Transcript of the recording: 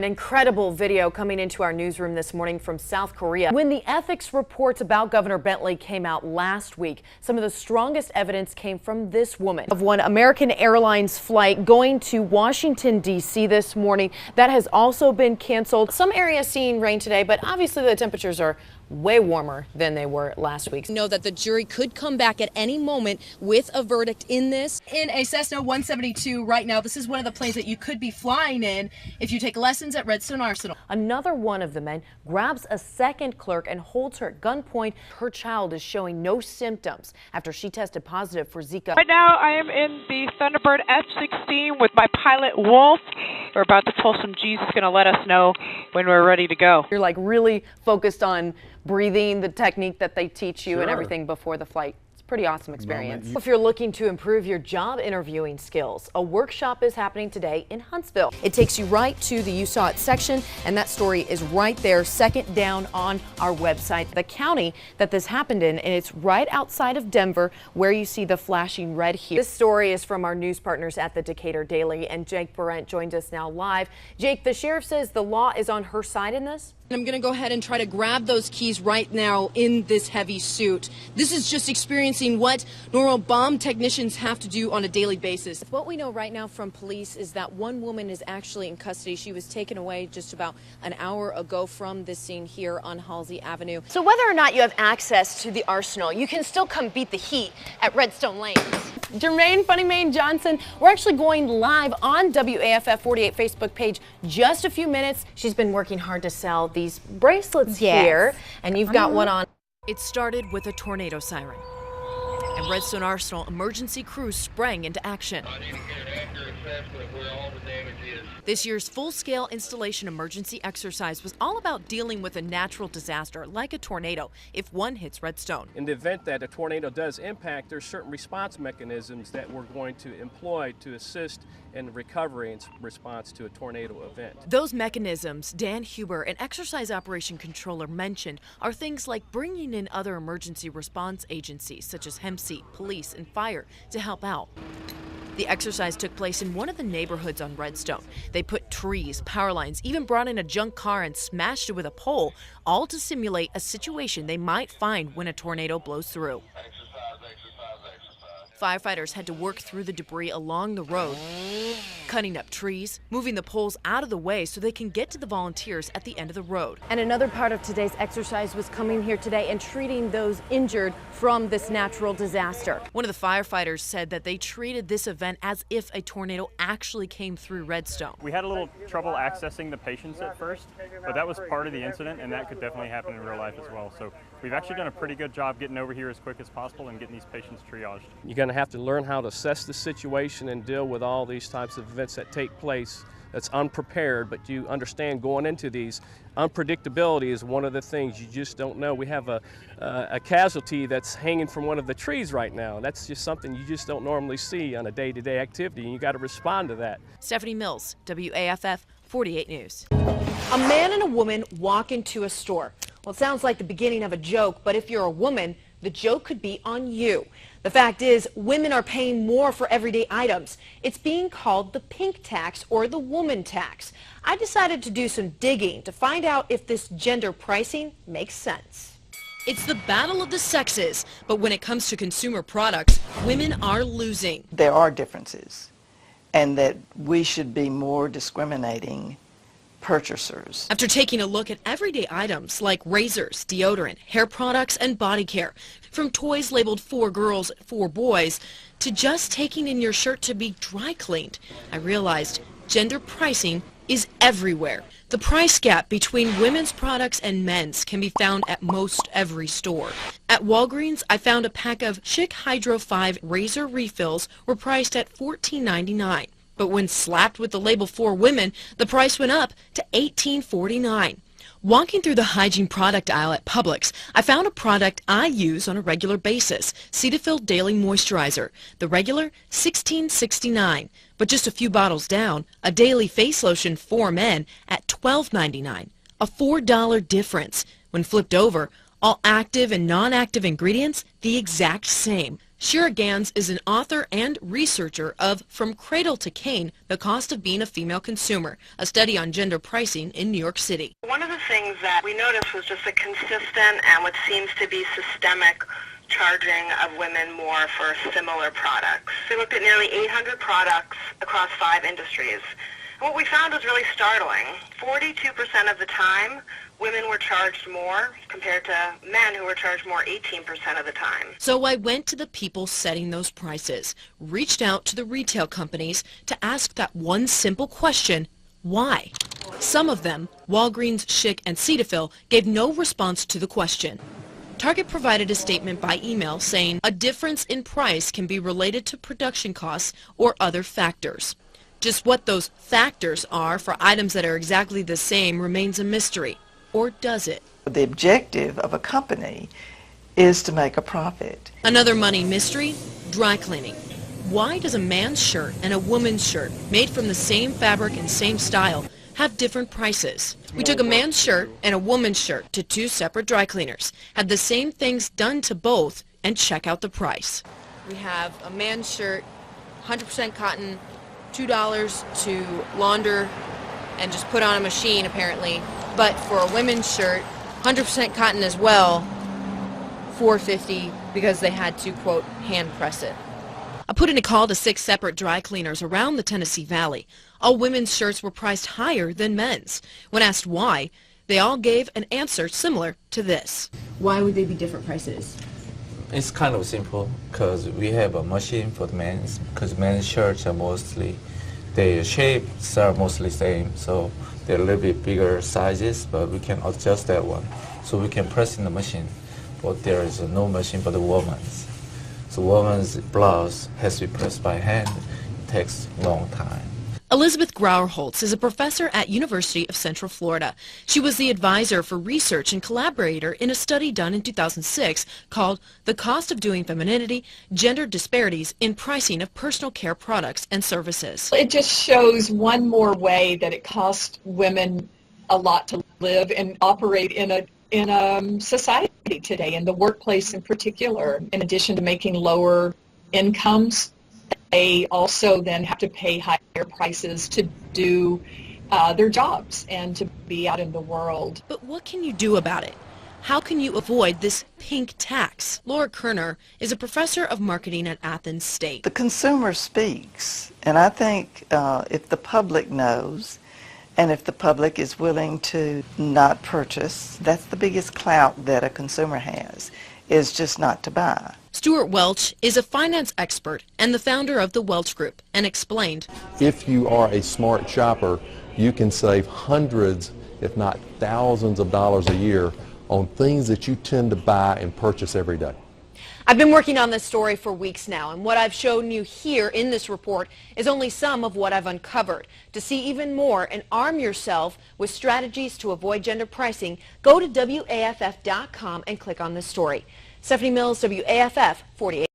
An incredible video coming into our newsroom this morning from South Korea. When the ethics reports about Governor Bentley came out last week, some of the strongest evidence came from this woman. Of one American Airlines flight going to Washington, D.C. this morning that has also been canceled. Some areas seeing rain today, but obviously the temperatures are way warmer than they were last week. Know that the jury could come back at any moment with a verdict in this. In a Cessna 172 right now, this is one of the planes that you could be flying in if you take lessons at Redstone Arsenal. Another one of the men grabs a second clerk and holds her at gunpoint. Her child is showing no symptoms after she tested positive for Zika. Right now I am in the Thunderbird F-16 with my pilot Wolf. We're about to pull some G's. It's going to let us know when we're ready to go. You're like really focused on breathing, the technique that they teach you, and everything before the flight. It's a pretty awesome experience. If you're looking to improve your job interviewing skills, a workshop is happening today in Huntsville. It takes you right to the You Saw It section, and that story is right there, second down on our website. The county that this happened in, and it's right outside of Denver, where you see the flashing red here. This story is from our news partners at the Decatur Daily, and Jake Barrett joins us now live. Jake, the sheriff says the law is on her side in this? I'm going to go ahead and try to grab those keys right now in this heavy suit. This is just experiencing what normal bomb technicians have to do on a daily basis. What we know right now from police is that one woman is actually in custody. She was taken away just about an hour ago from this scene here on Halsey Avenue. So whether or not you have access to the arsenal, you can still come beat the heat at Redstone Lanes. Jermaine Funny Mane Johnson, we're actually going live on WAFF 48 Facebook page just a few minutes. She's been working hard to sell these bracelets here, and you've got one on. It started with a tornado siren, and Redstone Arsenal emergency crews sprang into action. This year's full-scale installation emergency exercise was all about dealing with a natural disaster like a tornado if one hits Redstone. In the event that a tornado does impact, there's certain response mechanisms that we're going to employ to assist in recovery and response to a tornado event. Those mechanisms Dan Huber, an exercise operation controller, mentioned are things like bringing in other emergency response agencies such as HEMC, police, and fire to help out. The exercise took place in one of the neighborhoods on Redstone. They put trees, power lines, even brought in a junk car and smashed it with a pole, all to simulate a situation they might find when a tornado blows through. Firefighters had to work through the debris along the road, cutting up trees, moving the poles out of the way so they can get to the volunteers at the end of the road. And another part of today's exercise was coming here today and treating those injured from this natural disaster. One of the firefighters said that they treated this event as if a tornado actually came through Redstone. We had a little trouble accessing the patients at first, but that was part of the incident, and that could definitely happen in real life as well. So we've actually done a pretty good job getting over here as quick as possible and getting these patients triaged. You're going to have to learn how to assess the situation and deal with all these types of events that take place that's unprepared, but you understand going into these, unpredictability is one of the things you just don't know. We have a casualty that's hanging from one of the trees right now. That's just something you just don't normally see on a day-to-day activity, and you got to respond to that. Stephanie Mills, WAFF 48 News. A man and a woman walk into a store. Well, it sounds like the beginning of a joke, but if you're a woman, the joke could be on you. The fact is, women are paying more for everyday items. It's being called the pink tax or the woman tax. I decided to do some digging to find out if this gender pricing makes sense. It's the battle of the sexes, but when it comes to consumer products, women are losing. There are differences, and that we should be more discriminating purchasers. After taking a look at everyday items like razors, deodorant, hair products, and body care, from toys labeled for girls, for boys, to just taking in your shirt to be dry cleaned, I realized gender pricing is everywhere. The price gap between women's products and men's can be found at most every store. At Walgreens, I found a pack of Schick Hydro 5 razor refills were priced at $14.99. But when slapped with the label for women, the price went up to $18.49. Walking through the hygiene product aisle at Publix, I found a product I use on a regular basis, Cetaphil Daily Moisturizer. The regular, $16.69. But just a few bottles down, a daily face lotion for men at $12.99. A $4 difference. When flipped over, all active and non-active ingredients, the exact same. Shira Gans is an author and researcher of From Cradle to Cane, The Cost of Being a Female Consumer, a study on gender pricing in New York City. One of the things that we noticed was just a consistent and what seems to be systemic charging of women more for similar products. We looked at nearly 800 products across 5 industries. And what we found was really startling. 42% of the time, women were charged more compared to men who were charged more 18% of the time. So I went to the people setting those prices, reached out to the retail companies to ask that one simple question, why? Some of them, Walgreens, Schick, and Cetaphil, gave no response to the question. Target provided a statement by email saying a difference in price can be related to production costs or other factors. Just what those factors are for items that are exactly the same remains a mystery. Or does it? The objective of a company is to make a profit. Another money mystery, dry cleaning. Why does a man's shirt and a woman's shirt, made from the same fabric and same style, have different prices? We took a man's shirt and a woman's shirt to 2 separate dry cleaners, had the same things done to both, and check out the price. We have a man's shirt, 100% cotton, $2 to launder and just put on a machine apparently. But for a women's shirt, 100% cotton as well, $4.50 because they had to, quote, hand press it. I put in a call to 6 separate dry cleaners around the Tennessee Valley. All women's shirts were priced higher than men's. When asked why, they all gave an answer similar to this. Why would they be different prices? It's kind of simple because we have a machine for the men's, because men's shirts are mostly, their shapes are mostly same, so they're a little bit bigger sizes, but we can adjust that one. So we can press in the machine, but there is no machine for the woman's. So woman's blouse has to be pressed by hand. It takes a long time. Elizabeth Grauerholtz is a professor at University of Central Florida. She was the advisor for research and collaborator in a study done in 2006 called The Cost of Doing Femininity, Gender Disparities in Pricing of Personal Care Products and Services. It just shows one more way that it costs women a lot to live and operate in a society today, in the workplace in particular. In addition to making lower incomes, they also then have to pay higher prices to do their jobs and to be out in the world. But what can you do about it? How can you avoid this pink tax? Laura Kerner is a professor of marketing at Athens State. The consumer speaks, and I think if the public knows, and if the public is willing to not purchase, that's the biggest clout that a consumer has, is just not to buy. Stuart Welch is a finance expert and the founder of the Welch Group, and explained. If you are a smart shopper, you can save hundreds, if not thousands of dollars a year on things that you tend to buy and purchase every day. I've been working on this story for weeks now, and what I've shown you here in this report is only some of what I've uncovered. To see even more and arm yourself with strategies to avoid gender pricing, go to WAFF.com and click on this story. Stephanie Mills, WAFF 48.